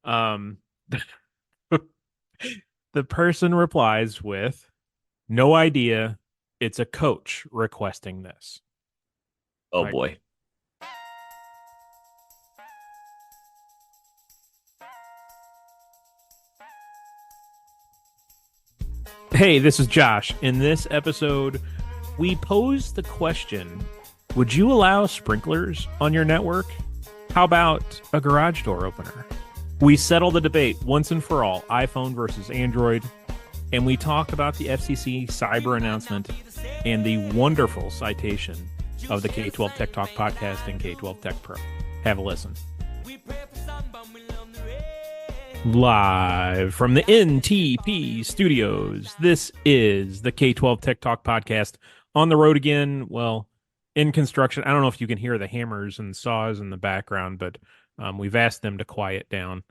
Um, the person replies with, "No idea. It's a coach requesting this." Oh Like, boy. hey, this is Josh. In this episode, we pose the question: would you allow sprinklers on your network? How about a garage door opener? We settle the debate once and for all, iPhone versus Android, and we talk about the FCC cyber announcement and the wonderful citation of the K-12 Tech Talk podcast and K-12 Tech Pro. Have a listen. Live from the NTP studios, this is the K-12 Tech Talk podcast. On the road again, well, in construction. I don't know if you can hear the hammers and saws in the background, but we've asked them to quiet down.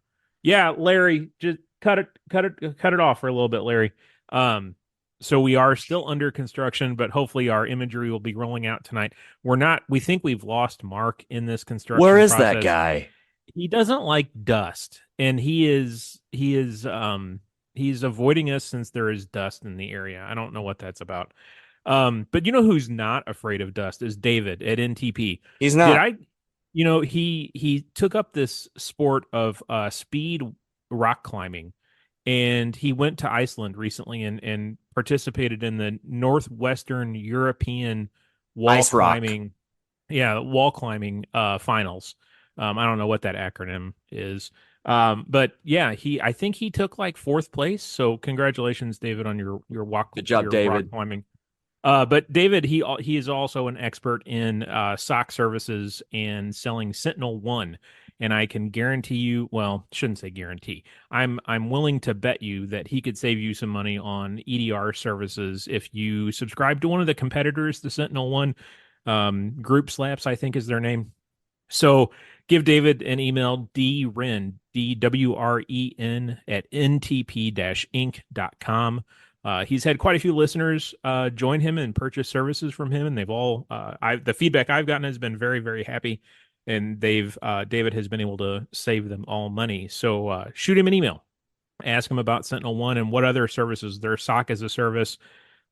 Yeah, Larry, just cut it off for a little bit, Larry. So we are still under construction, but hopefully our imagery will be rolling out tonight. We think we've lost Mark in this Where construction is that process. guy? He doesn't like dust, and he's avoiding us since there is dust in the area. I don't know what that's about. But you know who's not afraid of dust is David at NTP. He's Did not. I he took up this sport of speed rock climbing, and he went to Iceland recently and participated in the Northwestern European wall Ice Rock. climbing, yeah, wall climbing finals. I don't know what that acronym is. But yeah, I think he took like fourth place. So congratulations, David, on Good job, your rock David. climbing. But David, he is also an expert in SOC services and selling Sentinel One, and I can guarantee you, well, shouldn't say guarantee. I'm willing to bet you that he could save you some money on EDR services if you subscribe to one of the competitors, the Sentinel One. Group Slaps, I think, is their name. So give David an email, dwren, DWREN at ntp-inc.com. He's had quite a few listeners join him and purchase services from him, and they've all the feedback I've gotten has been very, very happy, and they've David has been able to save them all money. So shoot him an email, ask him about Sentinel One and what other services, their SOC as a service,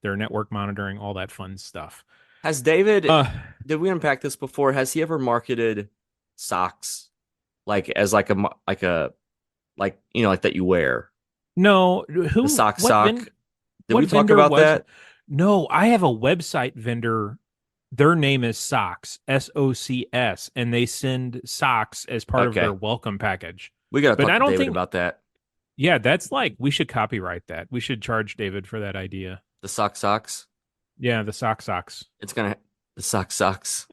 their network monitoring, all that fun stuff. Has David, Uh, did we unpack this before? Has he ever marketed socks like as like that you wear? no, The who, sock. Did what we talk vendor about was that? it? No, I have a website vendor. Their name is Socks, SOCS, and they send socks as part of their Okay. welcome package. We got to But talk I to don't David think, about that. yeah, that's like, we should copyright that. We should charge David for that idea. The socks. Yeah, the socks. It's gonna the socks.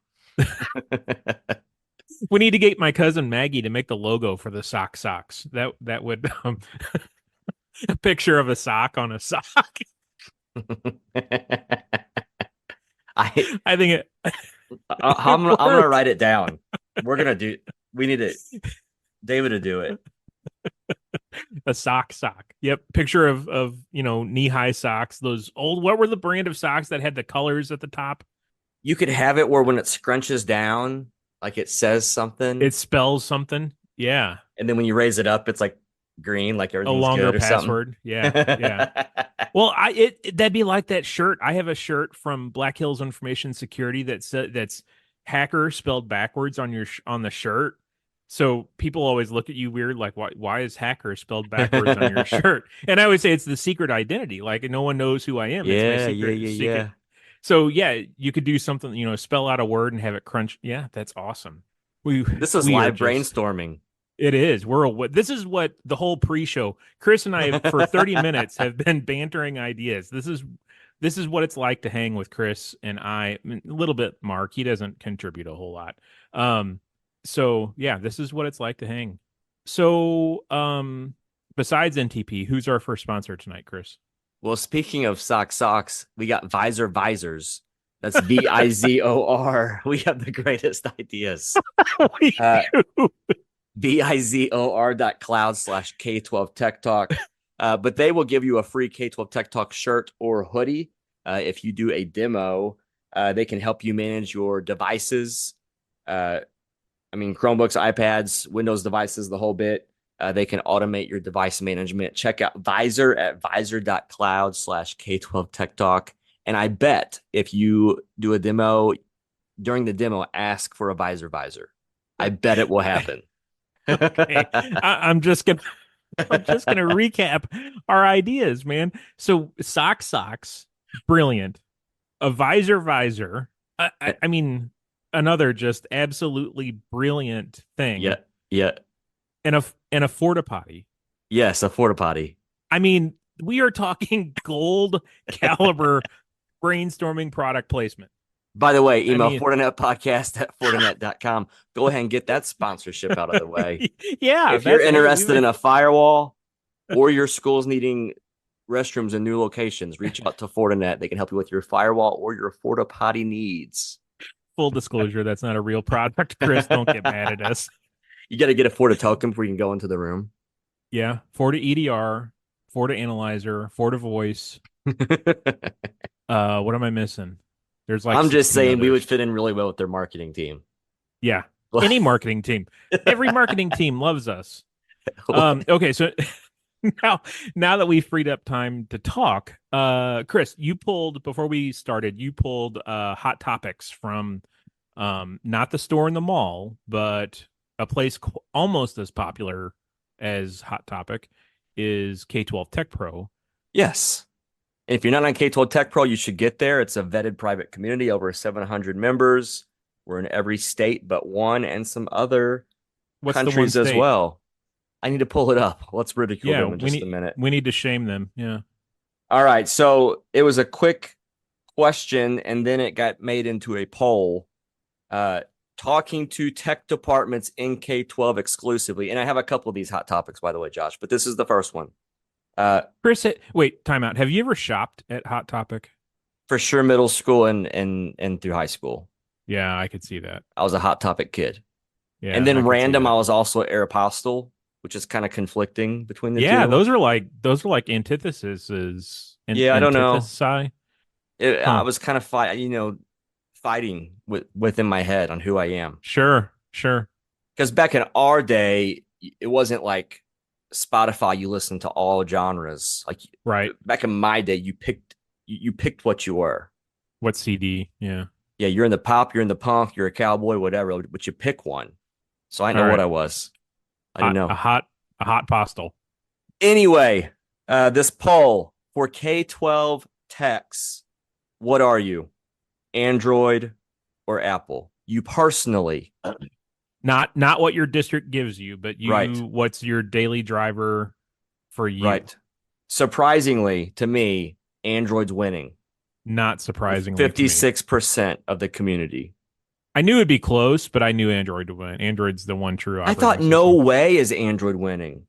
We need to get my cousin Maggie to make the logo for the socks. That would a picture of a sock on a sock. I I think it I'm gonna works. write it down. We're gonna do. We need it. David to do it. A sock. Yep. Picture of knee-high socks. Those old, what were the brand of socks that had the colors at the top? You could have it where when it scrunches down, like it says something, It spells something. Yeah. and then when you raise it up, it's like green, like A everything's longer good or something. password. Yeah. Well, that'd be like that shirt. I have a shirt from Black Hills Information Security that's hacker spelled backwards on on the shirt. So people always look at you weird, like why is hacker spelled backwards on your shirt? And I would say it's the secret identity. Like no one knows who I am. It's my secret. Yeah. So yeah, you could do something, spell out a word and have it crunch. Yeah, that's awesome. We This is we are live just brainstorming. it is. This is what the whole pre-show. Chris and I for 30 minutes have been bantering ideas. This is what it's like to hang with Chris and a little bit Mark. He doesn't contribute a whole lot. So yeah, this is what it's like to hang. So besides NTP, who's our first sponsor tonight, Chris? Well, speaking of socks, we got Visors. That's VIZOR. We have the greatest ideas. We Uh, do. VIZOR.cloud/K12 Tech Talk. But they will give you a free K12 Tech Talk shirt or hoodie if you do a demo. They can help you manage your devices. Chromebooks, iPads, Windows devices, the whole bit. They can automate your device management. Check out Visor at visor.cloud/K12 Tech Talk. And I bet if you do a demo, during the demo, ask for a Visor. I bet it will happen. Okay. I'm just gonna recap our ideas, man. So socks, brilliant. A visor. I mean, another just absolutely brilliant thing. Yeah, yeah. And a porta potty. Yes, a porta potty. I mean, we are talking gold caliber brainstorming product placement. By the way, I email mean, Fortinet@fortinet.com. Go ahead and get that sponsorship out of the way. yeah, If you're that's hey, interested in a firewall or your school's needing restrooms in new locations, reach out to Fortinet. They can help you with your firewall or your porta potty needs. full disclosure, that's not a real product, Chris. Don't get mad at us. You got to get a Forta token before you can go into the room. Yeah, Forta EDR, Forta Analyzer, Forta Voice. What am I missing? There's like I'm just 16 saying we would others. fit in really well with their marketing team. Yeah, any marketing team. Every marketing team loves us. Okay, so now now that we've freed up time to talk, Chris, you pulled before we started, you pulled hot topics from not the store in the mall, but a place almost as popular as Hot Topic is K12 Tech Pro. Yes. If you're not on K12 Tech Pro, you should get there. It's a vetted private community, over 700 members. We're in every state but one and some other What's the one countries as state? well. I need to pull it up. Let's ridicule Yeah, them in just a minute. we need to shame them. Yeah. All right. So it was a quick question, and then it got made into a poll. Talking to tech departments in K12 exclusively. And I have a couple of these hot topics, by the way, Josh, but this is the first one. Chris, wait, time out. Have you ever shopped at Hot Topic? For sure, middle school and through high school. Yeah, I could see that. I was a Hot Topic kid. Yeah, And then I random, I was also Aeropostale, which is kind of conflicting between the yeah, two. those are like antitheses. Yeah, I don't know. Antithesi. I was kind of fighting within my head on who I am. Sure. Because back in our day, it wasn't like Spotify. You listen to all genres. Like Right. back in my day, you picked what you were. What CD? Yeah. Yeah, you're in the pop, you're in the punk, you're a cowboy, whatever. But you pick one. So I know All what right. I was. I didn't know. A hot postal. Anyway, this poll for K12 techs, what are you? Android or Apple? You personally. Not what your district gives you, but you Right. what's your daily driver for you? Right. Surprisingly to me, Android's winning. Not surprisingly. to me. 56% of the community. I knew it'd be close, but I knew Android would win. Android's the one true I thought operating no system. way is Android winning.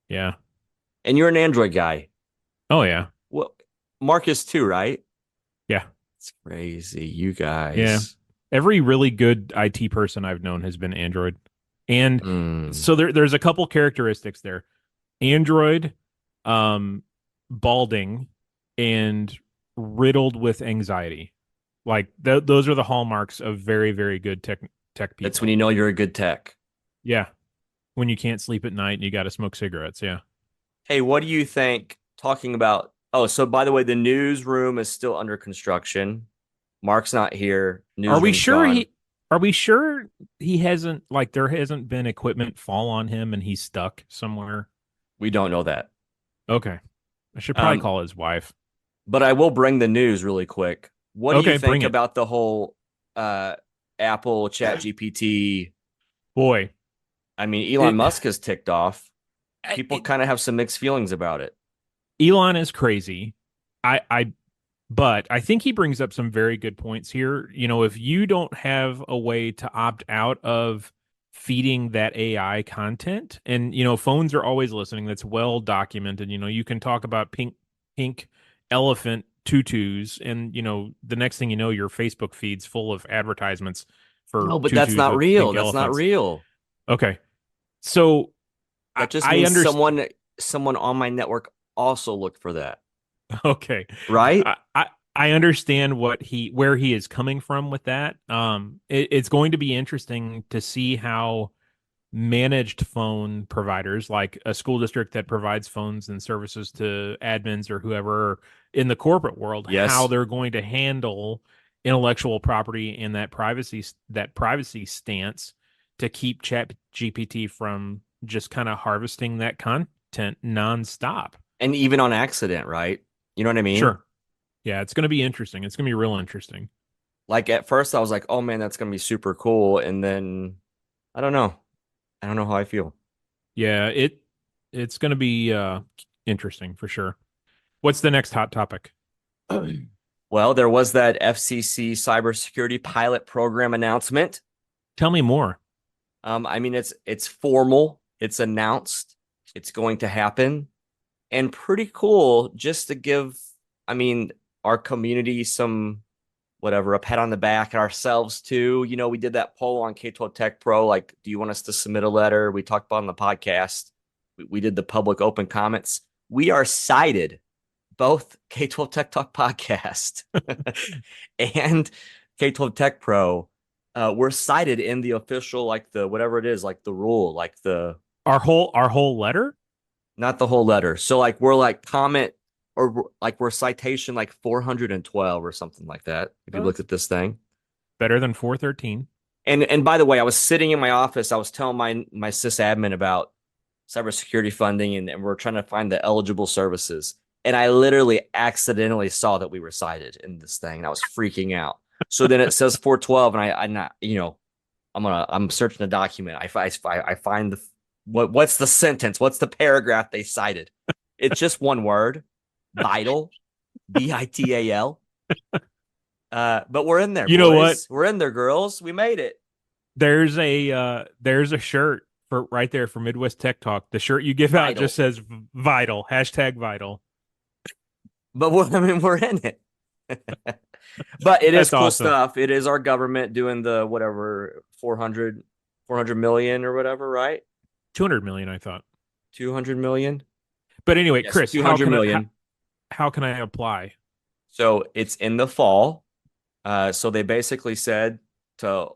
Yeah. And you're an Android guy. Oh yeah. Well, Marcus too, right? Yeah. It's crazy. You guys. Yeah. Every really good IT person I've known has been Android. And so there's a couple characteristics there. Android, balding and riddled with anxiety. Like those are the hallmarks of very, very good tech people. That's when you know you're a good tech. Yeah. When you can't sleep at night and you got to smoke cigarettes. Yeah. Hey, what do you think talking about? Oh, so by the way, the newsroom is still under construction. Mark's not here. Are we Newsroom's sure gone. he hasn't, like, there hasn't been equipment fall on him and he's stuck somewhere? We don't know that. Okay. I should probably call his wife. But I will bring the news really quick. What do you Okay, think bring it. about the whole Apple ChatGPT? Boy, I mean, Elon It- Musk has ticked off. People kind of have some mixed feelings about it. Elon is crazy. But I think he brings up some very good points here. You know, if you don't have a way to opt out of feeding that AI content, and you know, phones are always listening. That's well documented. You know, you can talk about pink elephant tutus, and you know, the next thing you know, your Facebook feed's full of advertisements for. No, but that's tutus not with real. pink That's not elephants. real. Okay, so That just I means understand. someone on my network also looked for that, Okay, right? I understand where he is coming from with that. It's going to be interesting to see how managed phone providers, like a school district that provides phones and services to admins or whoever in the corporate world, how Yes. they're going to handle intellectual property and that privacy stance to keep Chat GPT from just kind of harvesting that content nonstop. And even on accident, right? You know what I mean? Sure. Yeah, it's going to be interesting. It's going to be real interesting. Like at first I was like, oh man, that's gonna be super cool. And then I don't know. I don't know how I feel. Yeah, it's going to be interesting for sure. What's the next hot topic? Well, there was that FCC cybersecurity pilot program announcement. Tell me more. I mean, it's formal, it's announced, it's going to happen, and pretty cool just to give, I mean, our community some whatever, a pat on the back, and ourselves too. You know, we did that poll on K-12 Tech Pro, like, do you want us to submit a letter? We talked about on the podcast. We did the public open comments. We are cited, both K-12 Tech Talk podcast and K-12 Tech Pro. We're cited in the official, like the whatever it is, like the rule, like the Our whole letter? not the whole letter. So like we're like comment or like we're citation like 412 or something like that. If you Oh, look that's at this thing. better than 413. And by the way, I was sitting in my office. I was telling my sysadmin about cybersecurity funding, and we're trying to find the eligible services. And I literally accidentally saw that we were cited in this thing, and I was freaking out. So then it says 412, and I'm not, I'm searching the document. I find what's the sentence? What's the paragraph they cited? It's just one word, vital, VITAL. But we're in there, You know what? boys. We're in there, girls. We made it. There's a shirt for right there for Midwest Tech Talk. The shirt you give out Vital. just says vital, #vital. But I mean, we're in it. But it is That's cool awesome. stuff. It is our government doing the whatever 400 million or whatever, right? 200 million, I thought. 200 million. But anyway, Yes, Chris, 200 million. how can I apply? So it's in the fall. So they basically said to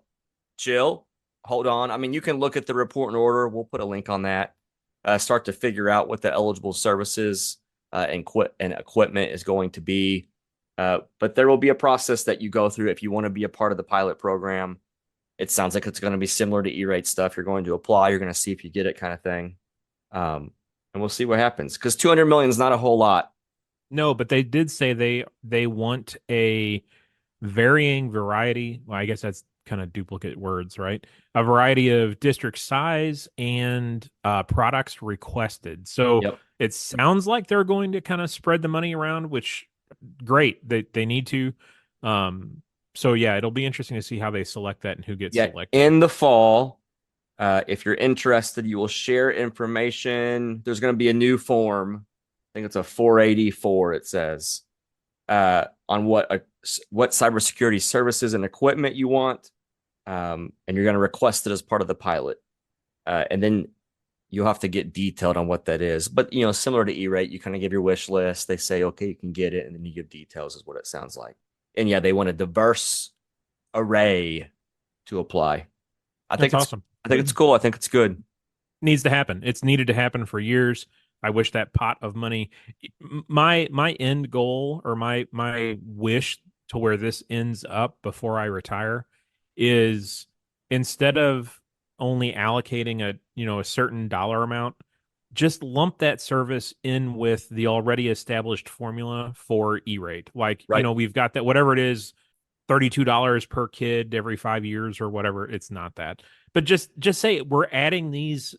chill, hold on. I mean, you can look at the report and order. We'll put a link on that. Start to figure out what the eligible services and equipment is going to be. But there will be a process that you go through if you want to be a part of the pilot program. It sounds like it's going to be similar to E-rate stuff. You're going to apply. You're going to see if you get it, kind of thing. And we'll see what happens, because 200 million is not a whole lot. No, but they did say they want a varying variety. Well, I guess that's kind of duplicate words, right? A variety of district size and products requested. So Yep. it sounds like they're going to kind of spread the money around, which great. They need to. So yeah, it'll be interesting to see how they select that and who gets Yeah. selected. In the fall, if you're interested, you will share information. There's going to be a new form. I think it's a 484. It says on what cybersecurity services and equipment you want, and you're going to request it as part of the pilot, and then you'll have to get detailed on what that is. But similar to E-rate, you kind of give your wish list. They say, okay, you can get it, and then you give details, is what it sounds like. And yeah, they want a diverse array to apply. That's awesome. I think it's cool. I think it's good. Needs to happen. It's needed to happen for years. I wish that pot of money, my end goal, or my wish to where this ends up before I retire, is instead of only allocating a certain dollar amount, just lump that service in with the already established formula for E-rate. Like, Right. We've got that, whatever it is, $32 per kid every 5 years or whatever. It's not that, but just say we're adding these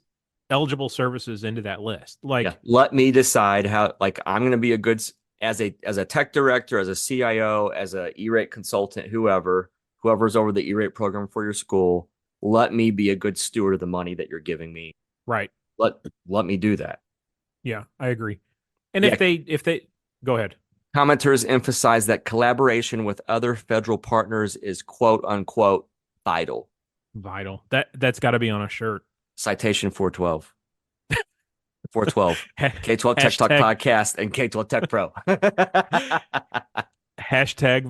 eligible services into that list. Like, Yeah. Let me decide how, like, I'm going to be a good, as a tech director, as a CIO, as a E-rate consultant, whoever's over the E-rate program for your school, let me be a good steward of the money that you're giving me. right. Let me do that. Yeah, I agree. And Yeah. if they go ahead. Commenters emphasize that collaboration with other federal partners is quote unquote vital. Vital. That's got to be on a shirt. Citation 412. 412. K-12 Tech Talk Hashtag- Podcast and K-12 Tech Pro.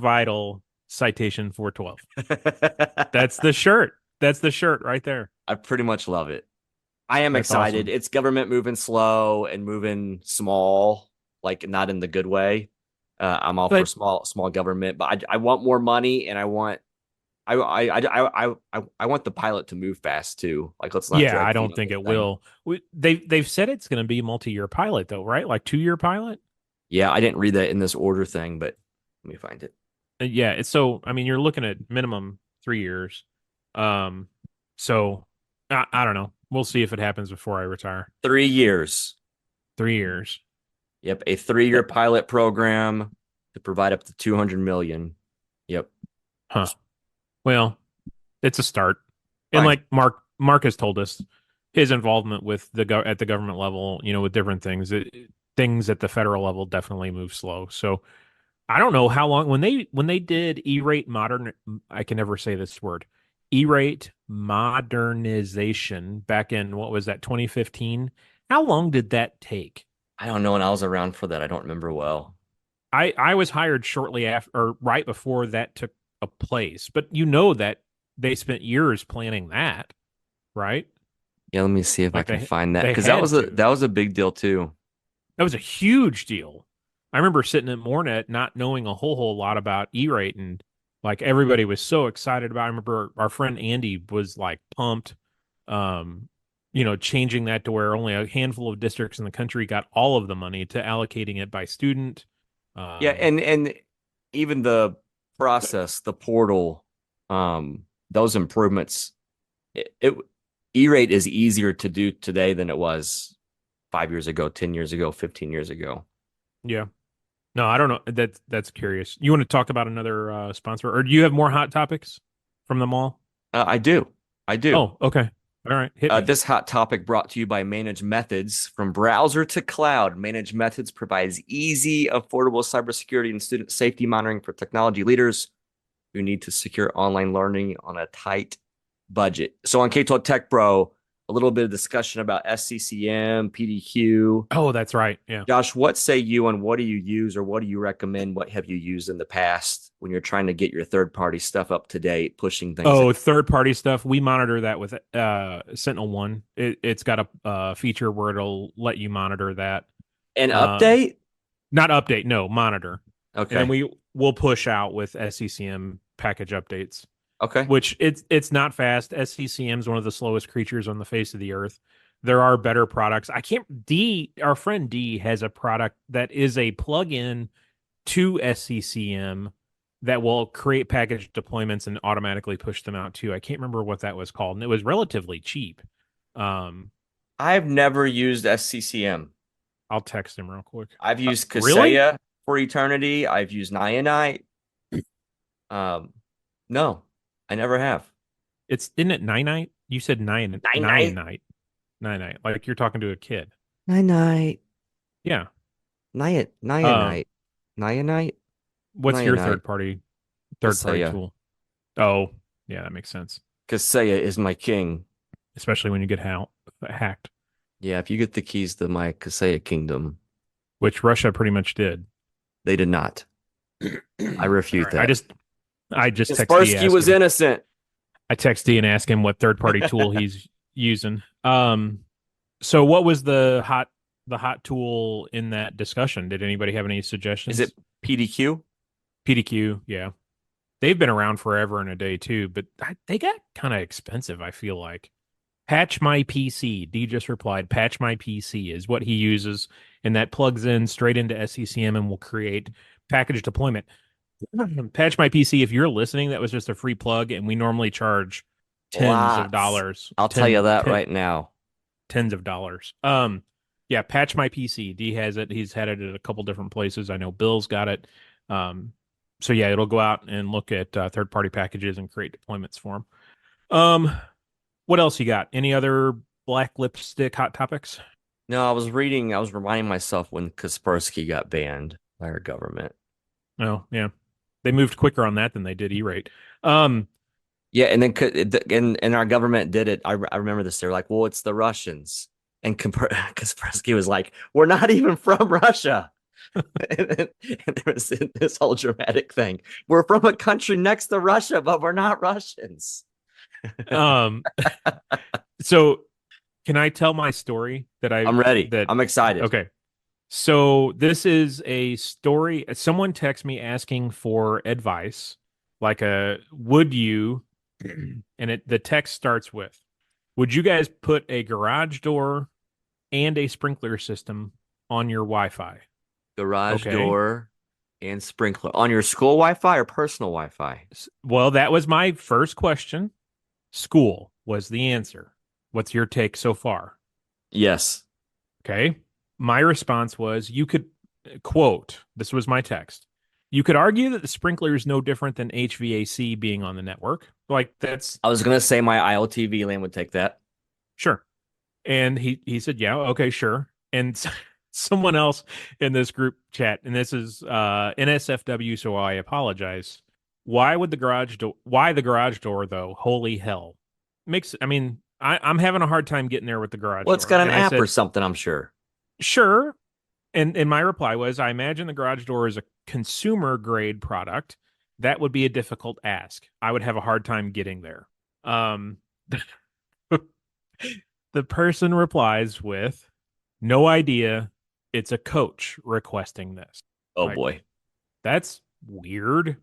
#vital citation 412. That's the shirt. That's the shirt right there. I pretty much love it. I am That's excited. awesome. It's government moving slow and moving small, like not in the good way. I'm all for But small government, but I want more money, and I want the pilot to move fast too. Like, let's not yeah, drag I feet don't on think this it thing. will. They've said it's going to be a multi-year pilot though, right? Like 2-year pilot. Yeah, I didn't read that in this order thing, but let me find it. Yeah, it's so. I mean, you're looking at minimum 3 years. Um, so I don't know. We'll see if it happens before I retire. 3 years. 3 years. Yep, a 3 year That, pilot program to provide up to 200 million. Yep, huh. Well, it's a start. And fine. like Mark has told us, his involvement with at the government level, with different things, things at the federal level definitely move slow. So I don't know how long when they did E-rate modern. I can never say this word. E-rate modernization back in what was that 2015? How long did that take? I don't know when I was around for that. I don't remember well. I was hired shortly after or right before that took a place, but you know that they spent years planning that, right? Yeah, let me see if I Like can find that they because had to. that was a big deal too. That was a huge deal. I remember sitting at Mornet not knowing a whole lot about E-rate and like everybody was so excited about it. I remember our friend Andy was like pumped, um, changing that to where only a handful of districts in the country got all of the money to allocating it by student. Yeah, Um, and even the process, the portal, those improvements, it E-rate is easier to do today than it was 5 years ago, 10 years ago, 15 years ago. yeah. No, I don't know. That's curious. You want to talk about another sponsor, or do you have more hot topics from them all? I do. I do. Oh, okay. All right, hit me. This hot topic brought to you by Managed Methods. From browser to cloud, Managed Methods provides easy, affordable cybersecurity and student safety monitoring for technology leaders who need to secure online learning on a tight budget. So on K12 Tech Pro, a little bit of discussion about SCCM, PDQ. Oh, that's right. Yeah. Josh, what say you and what do you use or what do you recommend? What have you used in the past when you're trying to get your third party stuff up to date, pushing things in? Oh, third party stuff. We monitor that with Sentinel One. It's got a feature where it'll let you monitor that. An Um, update? Not update, no, monitor. And then Okay. we'll push out with SCCM package updates, Okay. which it's not fast. SCCM is one of the slowest creatures on the face of the earth. There are better products. I can't D Our friend D has a product that is a plug-in to SCCM that will create package deployments and automatically push them out too. I can't remember what that was called, and it was relatively cheap. Um, I've never used SCCM. I'll text him real quick. I've used Really? Kaseya for Eternity. I've used Nyanite. Um, no, I never have. It's isn't it nine night? You said nine Nyanite? night, nine night. Like you're talking to a kid. Nyanite. Yeah. Um, Nyanite. Nyanite? what's your Nyanite. third party Kaseya. tool? Oh, yeah, that makes sense. Kaseya is my king. Especially when you get hacked, Yeah, if you get the keys to my Kaseya kingdom, which Russia pretty much did. they did not. I All refute right. that. I just text D Kaspersky ask was him. innocent. I text D and ask him what third party tool he's using. So what was the hot tool in that discussion? Did anybody have any Is it suggestions? PDQ? PDQ, yeah. They've been around forever and a day too, but they got kind of expensive, I feel like. Patch My PC. D just replied, Patch My PC is what he uses, and that plugs in straight into SCCM and will create package deployment. Patch My PC, if you're listening, that was just a free plug, and we normally charge tens of Lots. dollars, I'll tell you that right now. tens of dollars. Yeah, Patch My PC. D has it. He's had it at a couple different places. I know Bill's got it. Um, so yeah, it'll go out and look at third party packages and create deployments for them. What else you got? Any other black lipstick hot topics? No, I was reminding myself when Kaspersky got banned by our government. Oh, yeah. They moved quicker on that than they did E-rate. Um, Yeah, and then and our government did it. I remember this. They're like, "Well, it's the Russians," and Kaspersky was like, "We're not even from Russia." And there was this whole dramatic thing. We're from a country next to Russia, but we're not Russians. um, so Can I tell my story that I I'm ready. that I'm excited. okay. So this is a story. Someone texted me asking for advice, like a would you, and the text starts with, would you guys put a garage door and a sprinkler system on your Wi-Fi? Garage Okay. door and sprinkler on your school Wi-Fi or personal Wi-Fi? Well, that was my first question. School was the answer. What's your take so far? Yes. Okay. My response was you could quote, this was my text. You could argue that the sprinkler is no different than HVAC being on the network. Like that's I was gonna say my IoT VLAN would take that. sure. And he said, "Yeah, okay, sure." And someone else in this group chat, and this is NSFW, so I apologize. Why would the garage door? Why the garage door though? Holy hell! Makes I mean, I'm having a hard time getting there with the garage Well, it's door. got an And I app or said, something, I'm sure. sure. And my reply was, I imagine the garage door is a consumer grade product. That would be a difficult ask. I would have a hard time getting there. Um, the person replies with, no idea. It's a coach requesting this. Oh Like, boy. that's weird.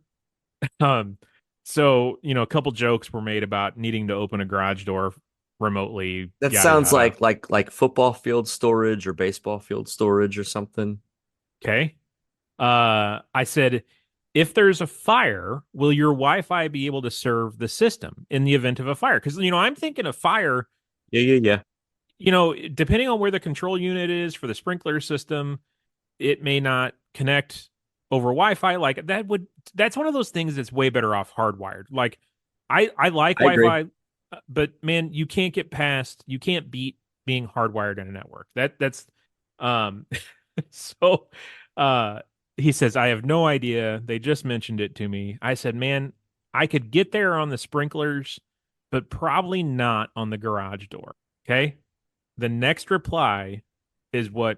Um, so, a couple jokes were made about needing to open a garage door remotely, That yada sounds yada. like football field storage or baseball field storage or something. Okay. I said, if there's a fire, will your Wi-Fi be able to serve the system in the event of a fire? Because, I'm thinking a fire, Yeah, yeah, yeah. depending on where the control unit is for the sprinkler system, it may not connect over Wi-Fi. Like that's one of those things that's way better off hardwired. Like I like I agree. Wi-Fi, but man, you can't beat being hardwired in a network. That's um so uh he says, I have no idea. They just mentioned it to me. I said, man, I could get there on the sprinklers, but probably not on the garage door. Okay. The next reply is what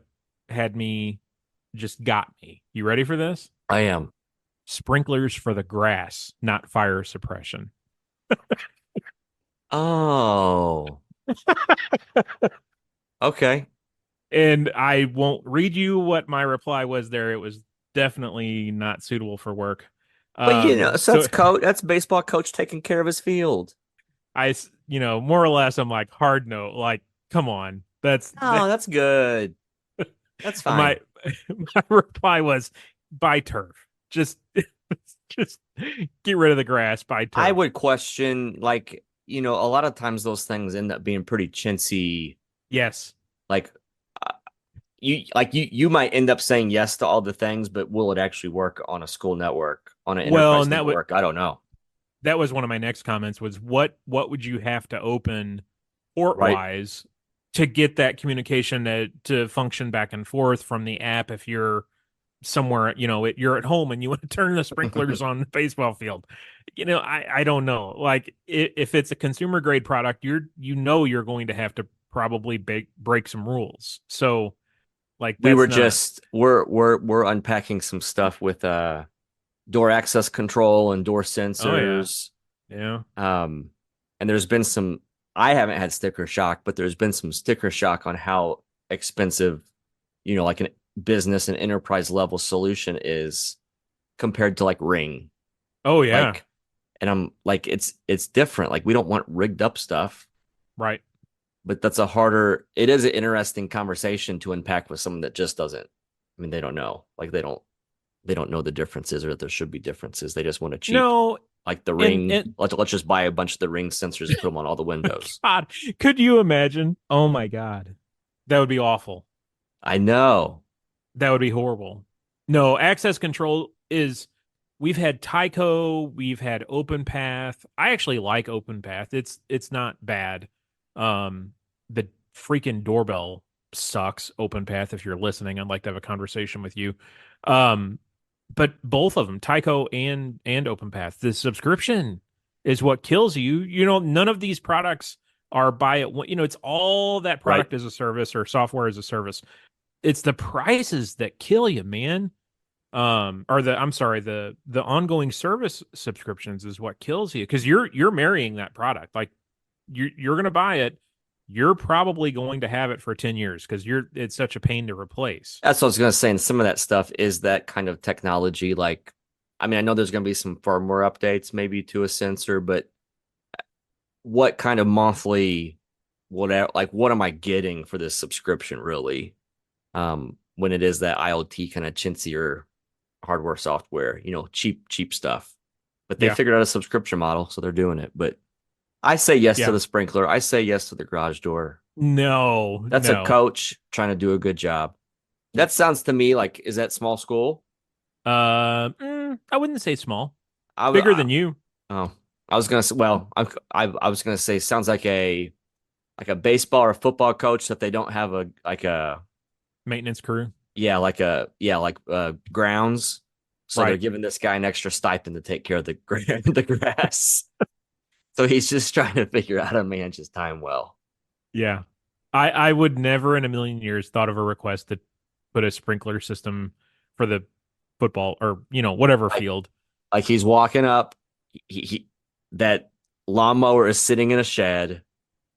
had me just got me. You ready for this? I am. Sprinklers for the grass, not fire suppression. Oh, okay. And I won't read you what my reply was there. It was definitely not suitable for work. But so So that's baseball coach taking care of his field. more or less, I'm like hard no, like, come on. That's Oh, that's good. That's my fine. my reply was buy turf. Just just get rid of the grass, buy I turf. would question a lot of times those things end up being pretty chintzy. Yes. Like you might end up saying yes to all the things, but will it actually work on a school network, on an Well, enterprise and network? I don't know. that was one of my next comments was what would you have to open port Right. wise to get that communication to function back and forth from the app if you're somewhere, you're at home and you want to turn the sprinklers on the baseball field. I don't know. Like if it's a consumer grade product, you're going to have to probably break some rules. So like We that's were not. just we're unpacking some stuff with door access control and door Oh yeah. sensors. Yeah. Um, and there's been some, I haven't had sticker shock, but there's been some sticker shock on how expensive, like an business and enterprise level solution is compared to like Ring. Oh yeah. Like, and I'm like, it's different. Like, we don't want rigged up stuff, Right. but it is an interesting conversation to unpack with someone that just doesn't, I mean, they don't know. Like, they don't know the differences or that there should be differences. They just want a cheap, No, like the and Ring. Let's just buy a bunch of the Ring sensors and put them on all the windows. God, could you imagine? Oh my God. That would be awful. I know. That would be horrible. No, access control is we've had Tyco, we've had OpenPath. I actually like OpenPath. It's not bad. The freaking doorbell sucks, OpenPath. If you're listening, I'd like to have a conversation with you. Um, but both of them, Tyco and OpenPath, the subscription is what kills you. None of these products are buy it. It's all that Right. product as a service or software as a service. It's the prices that kill you, man. Or I'm sorry, the ongoing service subscriptions is what kills you because you're marrying that product. Like you're gonna buy it. you're probably going to have it for 10 years because it's such a pain to replace. That's what I was gonna say. And some of that stuff is that kind of technology. Like, I mean, I know there's gonna be some firmware updates maybe to a sensor, but what kind of monthly, whatever, like, what am I getting for this subscription really? When it is that IoT kind of chintzier hardware, software, cheap stuff. But they Yeah. figured out a subscription model, so they're doing it. But I say yes to Yeah. the sprinkler. I say yes to the garage door. No, That's a no. coach trying to do a good job. That sounds to me like, is that small school? I wouldn't say small. I, Bigger I than you. oh, I was gonna say. Well, I was gonna say sounds like a baseball or football coach that they don't have a like a Maintenance crew. like grounds. So they're Right. giving this guy an extra stipend to take care of the the grass. So he's just trying to figure out how to manage his time well. Yeah. I would never in a million years thought of a request to put a sprinkler system for the football or, whatever Like field. like he's walking up, he that lawnmower is sitting in a shed,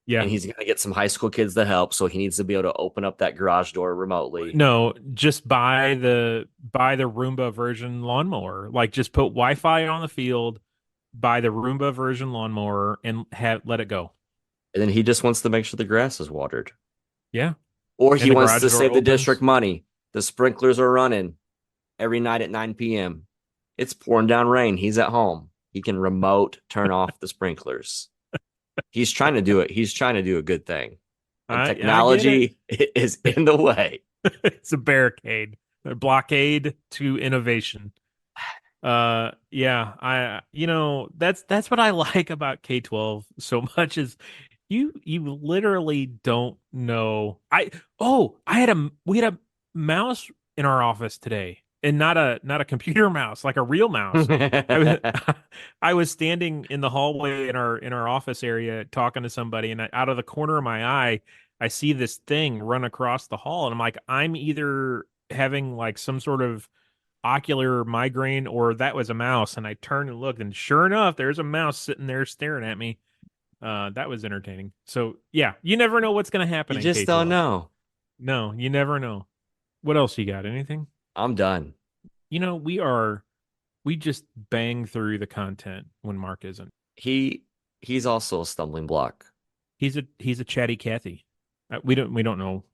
Yeah. and he's gonna get some high school kids to help. So he needs to be able to open up that garage door remotely. No, just buy the Roomba version lawnmower. Like just put Wi-Fi on the field, buy the Roomba version lawnmower and let it go. And then he just wants to make sure the grass is watered. Yeah. Or And he the wants garage to door save the district opens. money. The sprinklers are running every night at 9 p.m. It's pouring down rain. He's at home. He can remote turn off the sprinklers. He's trying to do it. He's trying to do a good thing. And I get it. technology is in the way. It's a barricade, a blockade to innovation. Yeah, that's what I like about K-12 so much is you literally don't know. We had a mouse in our office today, and not a computer mouse, like a real mouse. I was I was standing in the hallway in our office area talking to somebody, and out of the corner of my eye, I see this thing run across the hall, and I'm like, I'm either having like some sort of ocular migraine or that was a mouse. And I turned and looked, and sure enough, there's a mouse sitting there staring at me. That was entertaining. So yeah, you never know what's going to happen You in just don't K-12. know. No, you never know. What else you got? Anything? I'm done. We just bang through the content when Mark isn't. He he's also a stumbling block. He's a chatty Cathy. We don't know.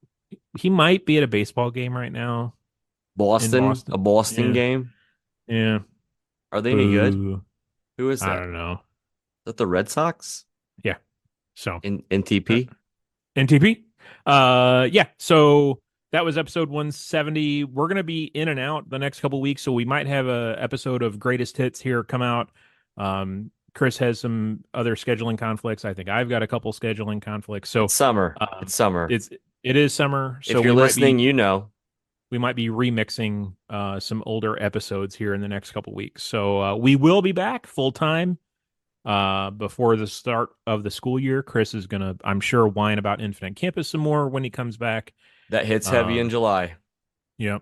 He might be at a baseball game right now in Boston, a Boston. Boston Yeah, game. yeah. Are they any good? Boo. Who is I that? Is don't know. that the Red Sox Yeah. So in uh, TP? NTP. Yeah. So that was episode 170. We're gonna be in and out the next couple weeks, so we might have a episode of greatest hits here come out. Chris has some other scheduling conflicts. I think I've got a couple scheduling conflicts. So It's summer. It's um, summer. it is summer, so If you're listening, you know. we might be remixing some older episodes here in the next couple weeks. So we will be back full time before the start of the school year. Chris is gonna, I'm sure, whine about Infinite Campus some more when he comes back. That hits heavy in Um, July. yeah,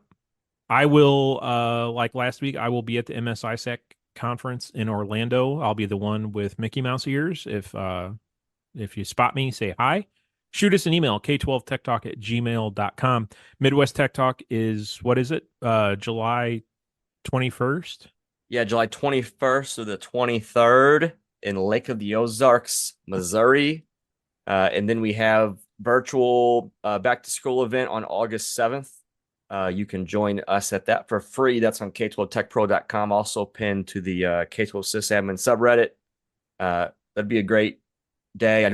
I will. Like last week, I will be at the MSISEC conference in Orlando. I'll be the one with Mickey Mouse ears. If you spot me, say hi. Shoot us an email, k12techtalk@gmail.com. Midwest Tech Talk is, what is it? July 21st. Yeah, July 21st to the 23rd in Lake of the Ozarks, Missouri. And then we have virtual back to school event on August 7th. You can join us at that for free. That's on k12techpro.com, also pinned to the K12 sysadmin subreddit. That'd be a great day. I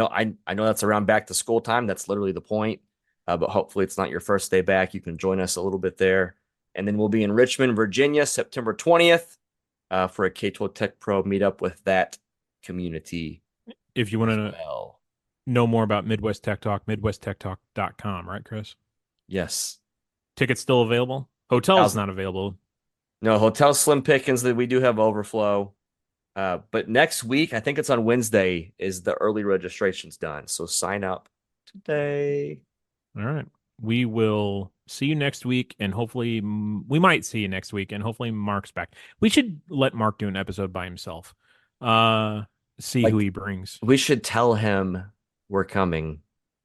know that's around back to school time. That's literally the point. But hopefully it's not your first day back. You can join us a little bit there. And then we'll be in Richmond, Virginia, September 20th for a K12 Tech Pro meetup with that community If you want as to well. know more about Midwest Tech Talk, midwesttechtalk.com, right, Chris? Yes. Tickets still available? Hotel's Thousand. not available. No, hotel slim pickings that we do have overflow. But next week, I think it's on Wednesday, is the early registrations done. So sign up today. All right. We will see you next week, and hopefully, we might see you next week, and hopefully, Mark's back. We should let Mark do an episode by himself. See Like, who he brings. we should tell him we're coming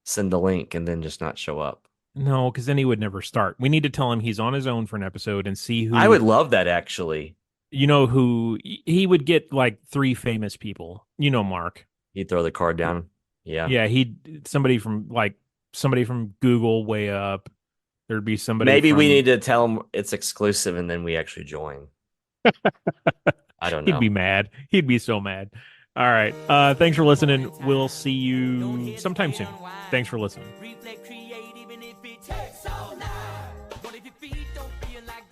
send the link and then just not show up. No, because then he would never start. We need to tell him he's on his own for an episode and see I who, would love that actually. who he would get like three famous people. Mark. He'd throw the card down. Yeah. Yeah, somebody from Google way up. There'd be somebody Maybe we from need to tell him it's exclusive and then we actually join. I don't he'd know. be mad. He'd be so mad. All right. Thanks for listening. We'll see you sometime soon. Thanks for listening. Reflect, create, even if it takes all night. But if your feet don't feel like